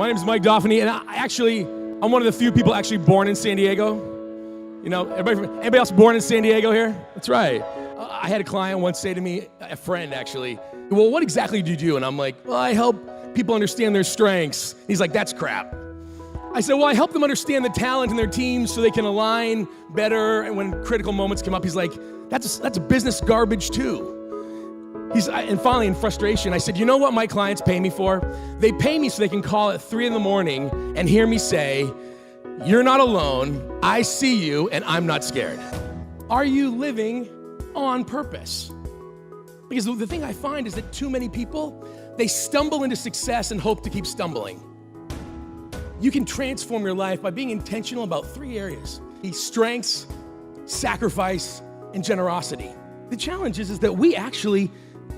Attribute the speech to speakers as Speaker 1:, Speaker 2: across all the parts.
Speaker 1: My name is Mike Doffany, and I'm one of the few people actually born in San Diego. You know, anybody else born in San Diego here? That's right. I had a client once say to me, a friend actually, well, what exactly do you do? And I'm like, well, I help people understand their strengths. He's like, that's crap. I said, well, I help them understand the talent in their teams so they can align better, and when critical moments come up, he's like, that's business garbage too. And finally, in frustration, I said, you know what my clients pay me for? They pay me so they can call at 3 a.m. and hear me say, you're not alone, I see you, and I'm not scared. Are you living on purpose? Because the thing I find is that too many people, they stumble into success and hope to keep stumbling. You can transform your life by being intentional about 3 areas: strengths, sacrifice, and generosity. The challenge is that we actually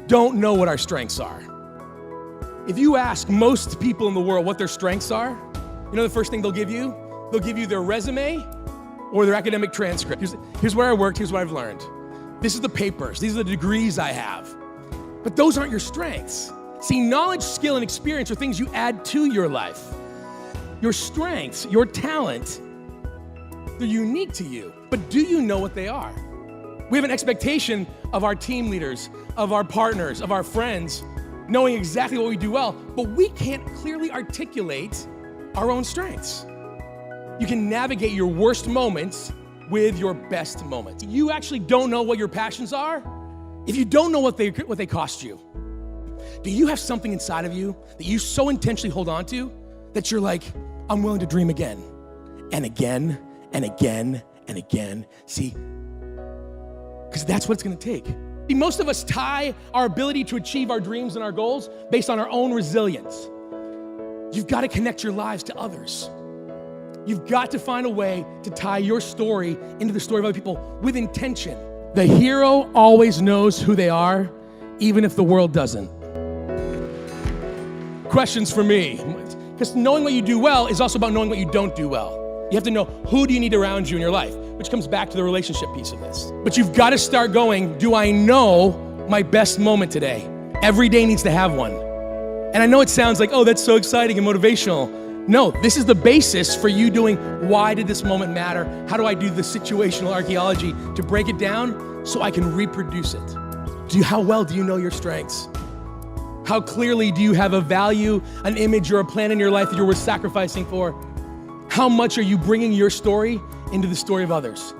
Speaker 1: don't know what our strengths are. If you ask most people in the world what their strengths are, you know the first thing they'll give you? They'll give you their resume or their academic transcript. Here's where I worked, here's what I've learned. This is the papers, these are the degrees I have. But those aren't your strengths. See, knowledge, skill, and experience are things you add to your life. Your strengths, your talent, they're unique to you, but do you know what they are? We have an expectation of our team leaders, of our partners, of our friends, knowing exactly what we do well, but we can't clearly articulate our own strengths. You can navigate your worst moments with your best moments. You actually don't know what your passions are if you don't know what they cost you. Do you have something inside of you that you so intentionally hold on to that you're like, I'm willing to dream again and again and again and again? See, because that's what it's gonna take. See, most of us tie our ability to achieve our dreams and our goals based on our own resilience. You've got to connect your lives to others. You've got to find a way to tie your story into the story of other people with intention. The hero always knows who they are, even if the world doesn't. Questions for me. Because knowing what you do well is also about knowing what you don't do well. You have to know who do you need around you in your life, which comes back to the relationship piece of this. But you've got to start going, do I know my best moment today? Every day needs to have one. And I know it sounds like, oh, that's so exciting and motivational. No, this is the basis for you doing, why did this moment matter? How do I do the situational archaeology to break it down so I can reproduce it? How well do you know your strengths? How clearly do you have a value, an image, or a plan in your life that you're worth sacrificing for? How much are you bringing your story into the story of others?